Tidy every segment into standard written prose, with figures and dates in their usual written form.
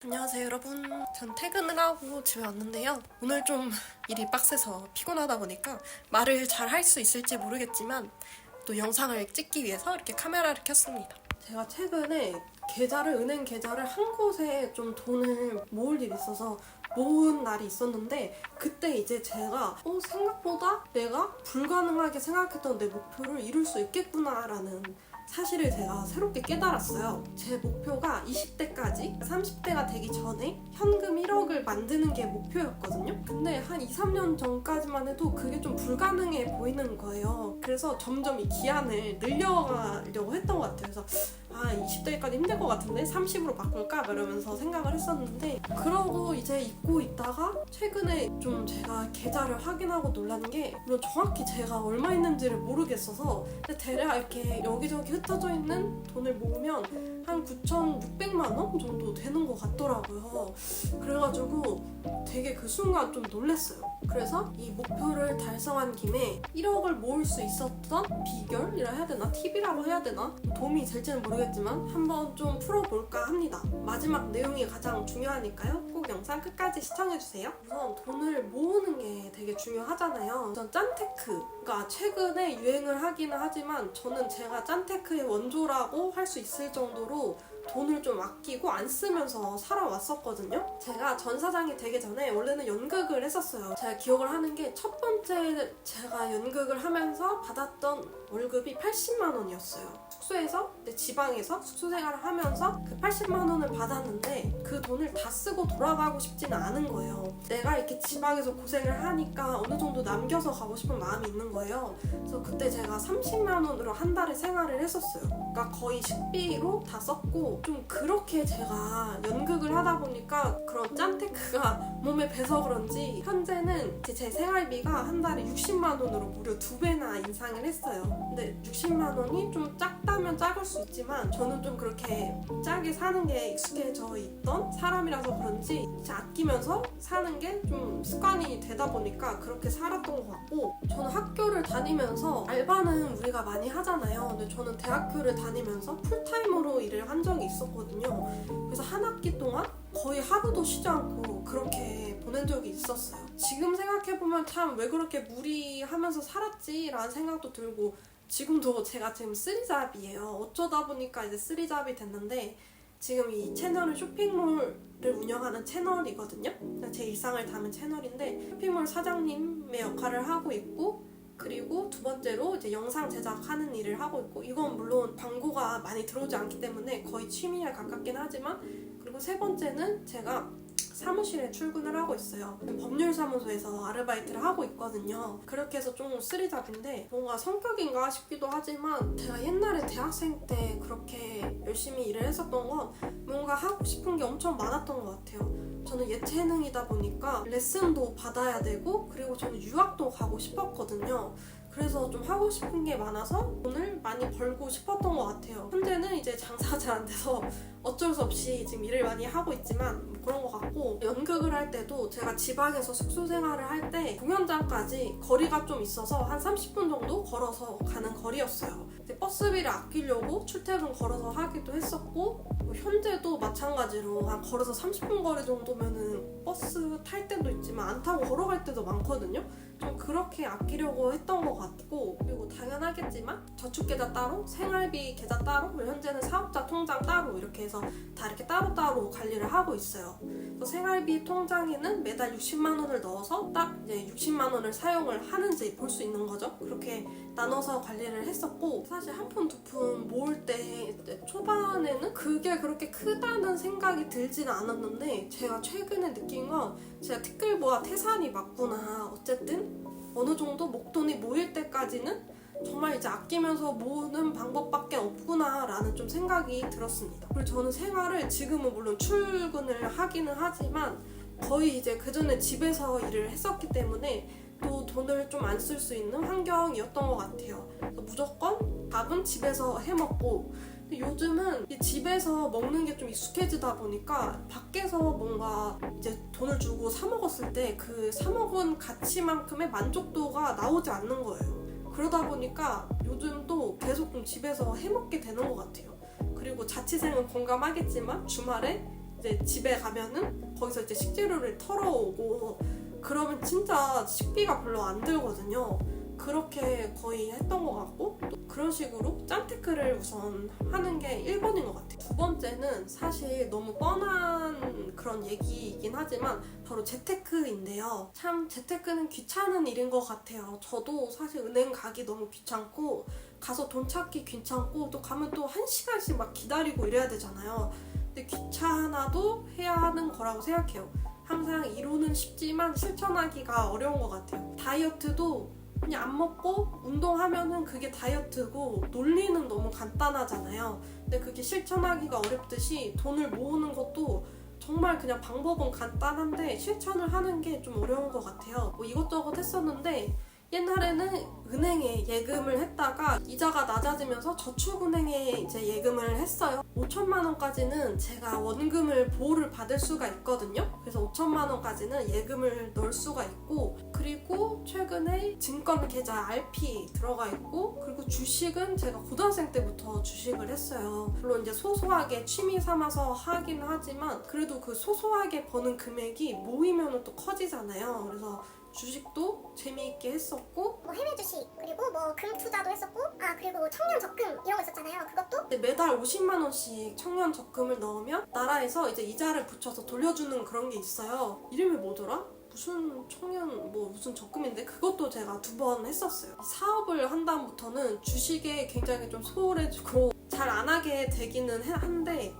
안녕하세요 여러분. 전 퇴근을 하고 집에 왔는데요. 오늘 좀 일이 빡세서 피곤하다 보니까 말을 잘 할 수 있을지 모르겠지만 또 영상을 찍기 위해서 이렇게 카메라를 켰습니다. 제가 최근에 은행 계좌를 한 곳에 좀 돈을 모을 일이 있어서 모은 날이 있었는데, 그때 이제 제가 생각보다 내가 불가능하게 생각했던 내 목표를 이룰 수 있겠구나라는 사실을 제가 새롭게 깨달았어요. 제 목표가 20대까지 30대가 되기 전에 현금 1억을 만드는 게 목표였거든요. 근데 한 2, 3년 전까지만 해도 그게 좀 불가능해 보이는 거예요. 그래서 점점 이 기한을 늘려가려고 했던 것 같아요. 그래서 20대까지 힘들 것 같은데 30으로 바꿀까? 이러면서 생각을 했었는데, 그러고 이제 잊고 있다가 최근에 좀 제가 계좌를 확인하고 놀란 게, 물론 정확히 제가 얼마 있는지를 모르겠어서 근데 대략 이렇게 여기저기 흩어져 있는 돈을 모으면 한 9,600만 원 정도 되는 것 같더라고요. 그래가지고 되게 그 순간 좀 놀랐어요. 그래서 이 목표를 달성한 김에 1억을 모을 수 있었던 비결이라 해야 되나? 팁이라고 해야 되나? 도움이 될지는 모르겠지만 한번 좀 풀어볼까 합니다. 마지막 내용이 가장 중요하니까요. 꼭 영상 끝까지 시청해주세요. 우선 돈을 모으는 게 되게 중요하잖아요. 우선 짠테크가 최근에 유행을 하기는 하지만 저는 제가 짠테크의 원조라고 할 수 있을 정도로 돈을 좀 아끼고 안 쓰면서 살아왔었거든요. 제가 전 사장이 되기 전에 원래는 연극을 했었어요. 제가 기억을 하는 게 첫 번째 제가 연극을 하면서 받았던 월급이 80만 원이었어요. 숙소에서 지방에서 숙소 생활을 하면서 그 80만 원을 받았는데 그 돈을 다 쓰고 돌아가고 싶지는 않은 거예요. 내가 이렇게 지방에서 고생을 하니까 어느 정도 남겨서 가고 싶은 마음이 있는 거예요. 그래서 그때 제가 30만 원으로 한 달을 생활을 했었어요. 그러니까 거의 식비로 다 썼고, 좀 그렇게 제가 연극을 하다 보니까 그런 짠테크가 몸에 배서 그런지 현재는 제 생활비가 한 달에 60만 원으로 무려 2배나 인상을 했어요. 근데 60만 원이 좀 작다면 작을 수 있지만 저는 좀 그렇게 짜게 사는 게 익숙해져 있던 사람이라서 그런지 아끼면서 사는 게 좀 습관이 되다 보니까 그렇게 살았던 것 같고, 저는 학교를 다니면서 알바는 우리가 많이 하잖아요. 근데 저는 대학교를 다니면서 풀타임으로 일을 한 적이 있었거든요. 그래서 한 학기 동안 거의 하루도 쉬지 않고 그렇게 보낸 적이 있었어요. 지금 생각해보면 참 왜 그렇게 무리하면서 살았지라는 생각도 들고, 지금도 제가 지금 3잡이에요. 어쩌다 보니까 이제 3잡이 됐는데, 지금 이 채널은 쇼핑몰을 운영하는 채널이거든요. 제 일상을 담은 채널인데 쇼핑몰 사장님의 역할을 하고 있고, 그리고 두 번째로 이제 영상 제작하는 일을 하고 있고, 이건 물론 광고가 많이 들어오지 않기 때문에 거의 취미에 가깝긴 하지만, 그리고 세 번째는 제가 사무실에 출근을 하고 있어요. 법률사무소에서 아르바이트를 하고 있거든요. 그렇게 해서 좀 쓰리잡인데, 뭔가 성격인가 싶기도 하지만 제가 옛날에 대학생 때 그렇게 열심히 일을 했었던 건 뭔가 하고 싶은 게 엄청 많았던 것 같아요. 저는 예체능이다 보니까 레슨도 받아야 되고, 그리고 저는 유학도 가고 싶었거든요. 그래서 좀 하고 싶은 게 많아서 돈을 많이 벌고 싶었던 것 같아요. 현재는 이제 장사가 잘 안 돼서 어쩔 수 없이 지금 일을 많이 하고 있지만 그런 것 같고, 연극을 할 때도 제가 지방에서 숙소 생활을 할 때 공연장까지 거리가 좀 있어서 한 30분 정도 걸어서 가는 거리였어요. 버스비를 아끼려고 출퇴근 걸어서 하기도 했었고, 현재도 마찬가지로 한 걸어서 30분 거리 정도면은 버스 탈 때도 있지만 안 타고 걸어갈 때도 많거든요. 좀 그렇게 아끼려고 했던 것 같고, 그리고 당연하겠지만 저축계좌 따로, 생활비 계좌 따로, 현재는 사업자 통장 따로 이렇게 해서 다 이렇게 따로따로 관리를 하고 있어요. 그래서 생활비 통장에는 매달 60만 원을 넣어서 딱 이제 60만 원을 사용을 하는지 볼 수 있는 거죠. 그렇게 나눠서 관리를 했었고, 사실 한 푼, 두 푼 모을 때 초반에는 그게 그렇게 크다는 생각이 들지는 않았는데, 제가 최근에 느낀 건 제가 티끌보아 태산이 맞구나. 어쨌든 어느 정도 목돈이 모일 때까지는 정말 이제 아끼면서 모으는 방법밖에 없구나 라는 좀 생각이 들었습니다. 그리고 저는 생활을 지금은 물론 출근을 하기는 하지만 거의 이제 그전에 집에서 일을 했었기 때문에 또 돈을 좀 안 쓸 수 있는 환경이었던 것 같아요. 그래서 무조건 밥은 집에서 해먹고, 요즘은 집에서 먹는 게 좀 익숙해지다 보니까 밖에서 뭔가 이제 돈을 주고 사 먹었을 때 그 사 먹은 가치만큼의 만족도가 나오지 않는 거예요. 그러다 보니까 요즘도 계속 좀 집에서 해먹게 되는 것 같아요. 그리고 자취생은 공감하겠지만 주말에 이제 집에 가면은 거기서 이제 식재료를 털어오고 그러면 진짜 식비가 별로 안 들거든요. 그렇게 거의 했던 것 같고, 또 그런 식으로 짠테크를 우선 하는 게 1번인 것 같아요. 두 번째는 사실 너무 뻔한 그런 얘기이긴 하지만 바로 재테크인데요. 참 재테크는 귀찮은 일인 것 같아요. 저도 사실 은행 가기 너무 귀찮고 가서 돈 찾기 귀찮고 또 가면 또 1시간씩 막 기다리고 이래야 되잖아요. 근데 귀찮아도 해야 하는 거라고 생각해요. 항상 이론은 쉽지만 실천하기가 어려운 것 같아요. 다이어트도 그냥 안 먹고 운동하면은 그게 다이어트고 논리는 너무 간단하잖아요. 근데 그게 실천하기가 어렵듯이 돈을 모으는 것도 정말 그냥 방법은 간단한데 실천을 하는 게 좀 어려운 것 같아요. 뭐 이것저것 했었는데 옛날에는 은행에 예금을 했다가 이자가 낮아지면서 저축은행에 이제 예금을 했어요. 5천만 원까지는 제가 원금을 보호를 받을 수가 있거든요. 그래서 5천만 원까지는 예금을 넣을 수가 있고, 그리고 최근에 증권 계좌 RP 들어가 있고, 그리고 주식은 제가 고등학생 때부터 주식을 했어요. 물론 이제 소소하게 취미 삼아서 하긴 하지만 그래도 그 소소하게 버는 금액이 모이면 또 커지잖아요. 그래서 주식도 재미있게 했었고, 뭐 해외 주식, 그리고 뭐 금 투자도 했었고, 그리고 청년 적금 이런 거 있었잖아요. 그것도 근데 매달 50만 원씩 청년 적금을 넣으면 나라에서 이제 이자를 붙여서 돌려주는 그런 게 있어요. 이름이 뭐더라? 무슨 청년 뭐 무슨 적금인데 그것도 제가 2번 했었어요. 사업을 한 다음부터는 주식에 굉장히 좀 소홀해지고 잘 안 하게 되기는 한데,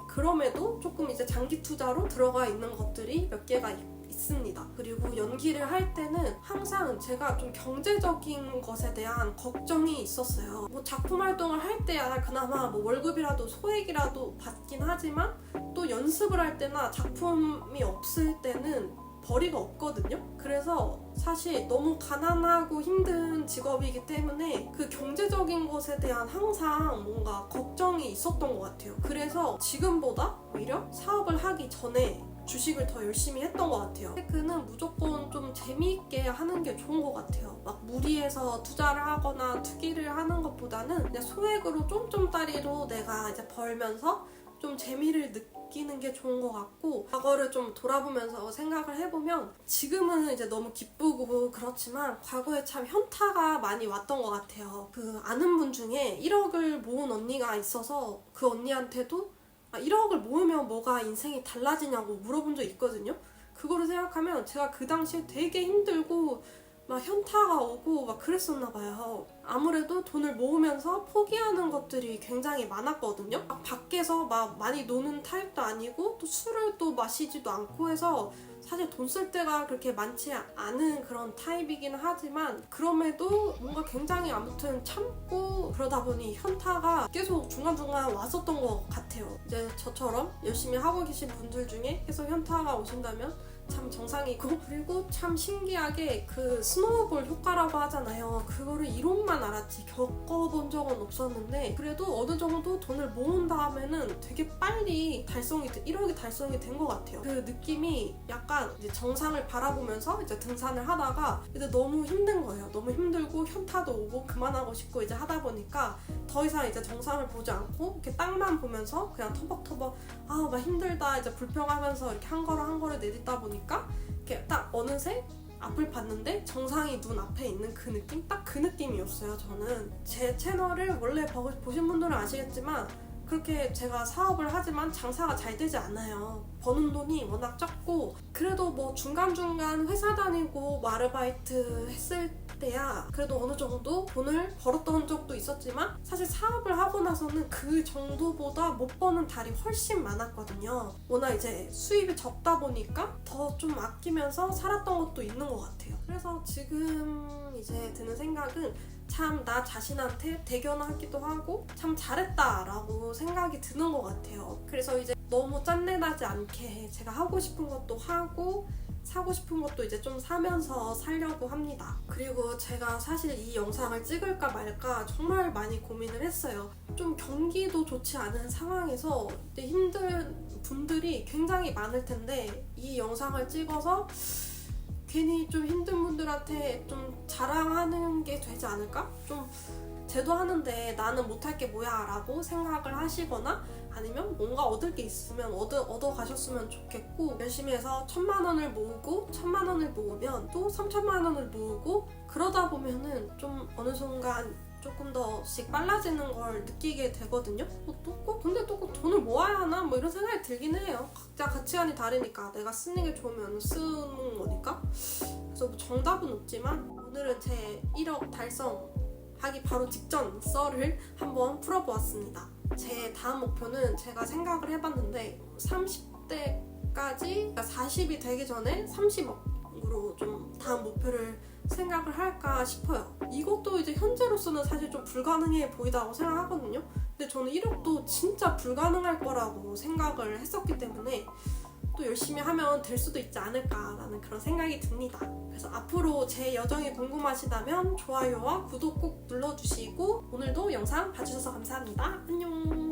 그럼에도 조금 이제 장기 투자로 들어가 있는 것들이 몇 개가 있습니다. 그리고 연기를 할 때는 항상 제가 좀 경제적인 것에 대한 걱정이 있었어요. 뭐 작품 활동을 할 때야 그나마 뭐 월급이라도 소액이라도 받긴 하지만 또 연습을 할 때나 작품이 없을 때는 벌이가 없거든요. 그래서 사실 너무 가난하고 힘든 직업이기 때문에 그 경제적인 것에 대한 항상 뭔가 걱정이 있었던 것 같아요. 그래서 지금보다 오히려 사업을 하기 전에 주식을 더 열심히 했던 것 같아요. 테크는 무조건 좀 재미있게 하는 게 좋은 것 같아요. 막 무리해서 투자를 하거나 투기를 하는 것보다는 그냥 소액으로 쫌쫌따리로 내가 이제 벌면서 좀 재미를 느끼는 게 좋은 것 같고, 과거를 좀 돌아보면서 생각을 해보면 지금은 이제 너무 기쁘고 그렇지만 과거에 참 현타가 많이 왔던 것 같아요. 그 아는 분 중에 1억을 모은 언니가 있어서 그 언니한테도 1억을 모으면 뭐가 인생이 달라지냐고 물어본 적 있거든요. 그거를 생각하면 제가 그 당시에 되게 힘들고 막 현타가 오고 막 그랬었나 봐요. 아무래도 돈을 모으면서 포기하는 것들이 굉장히 많았거든요. 막 밖에서 막 많이 노는 타입도 아니고 또 술을 또 마시지도 않고 해서 사실 돈 쓸 때가 그렇게 많지 않은 그런 타입이긴 하지만, 그럼에도 뭔가 굉장히 아무튼 참고 그러다 보니 현타가 계속 중간중간 왔었던 것 같아요. 이제 저처럼 열심히 하고 계신 분들 중에 계속 현타가 오신다면 참 정상이고, 그리고 참 신기하게 그 스노우볼 효과라고 하잖아요. 그거를 이론만 알았지 겪어본 적은 없었는데, 그래도 어느 정도 돈을 모은 다음에는 되게 빨리 1억이 달성이 된 것 같아요. 그 느낌이 약간 이제 정상을 바라보면서 이제 등산을 하다가 이제 너무 힘든 거예요. 너무 힘들고 현타도 오고 그만하고 싶고 이제 하다 보니까 더 이상 이제 정상을 보지 않고 이렇게 땅만 보면서 그냥 터벅터벅 막 힘들다 이제 불평하면서 이렇게 한 걸음 내딛다 보니까 이렇게 딱 어느새 앞을 봤는데 정상이 눈 앞에 있는 그 느낌? 딱 그 느낌이었어요. 저는 제 채널을 원래 보신 분들은 아시겠지만 그렇게 제가 사업을 하지만 장사가 잘 되지 않아요. 버는 돈이 워낙 적고, 그래도 뭐 중간중간 회사 다니고 뭐 아르바이트 했을 때야 그래도 어느 정도 돈을 벌었던 적도 있었지만, 사실 사업을 하고 나서는 그 정도보다 못 버는 달이 훨씬 많았거든요. 워낙 이제 수입이 적다 보니까 더 좀 아끼면서 살았던 것도 있는 것 같아요. 그래서 지금 이제 드는 생각은 참 나 자신한테 대견하기도 하고 참 잘했다라고 생각이 드는 것 같아요. 그래서 이제 너무 짠내나지 않게 제가 하고 싶은 것도 하고 사고 싶은 것도 이제 좀 사면서 살려고 합니다. 그리고 제가 사실 이 영상을 찍을까 말까 정말 많이 고민을 했어요. 좀 경기도 좋지 않은 상황에서 힘든 분들이 굉장히 많을 텐데 이 영상을 찍어서 괜히 좀 힘든 분들한테 좀 자랑하는 게 되지 않을까? 좀 제도하는데 나는 못할 게 뭐야 라고 생각을 하시거나 아니면 뭔가 얻을 게 있으면 얻어 가셨으면 좋겠고, 열심히 해서 1,000만 원을 모으고 1,000만 원을 모으면 또 3,000만 원을 모으고, 그러다 보면은 좀 어느 순간 조금 더씩 빨라지는 걸 느끼게 되거든요. 근데 또 꼭 돈을 모아야 하나? 뭐 이런 생각이 들긴 해요. 각자 가치관이 다르니까, 내가 쓰는 게 좋으면 쓰는 거니까. 그래서 뭐 정답은 없지만 오늘은 제 1억 달성하기 바로 직전 썰을 한번 풀어보았습니다. 제 다음 목표는 제가 생각을 해봤는데 30대까지, 그러니까 40이 되기 전에 30억으로 좀 다음 목표를 생각을 할까 싶어요. 이것도 이제 현재로서는 사실 좀 불가능해 보이다고 생각하거든요. 근데 저는 1억도 진짜 불가능할 거라고 생각을 했었기 때문에 또 열심히 하면 될 수도 있지 않을까라는 그런 생각이 듭니다. 그래서 앞으로 제 여정이 궁금하시다면 좋아요와 구독 꼭 눌러주시고, 오늘도 영상 봐주셔서 감사합니다. 안녕.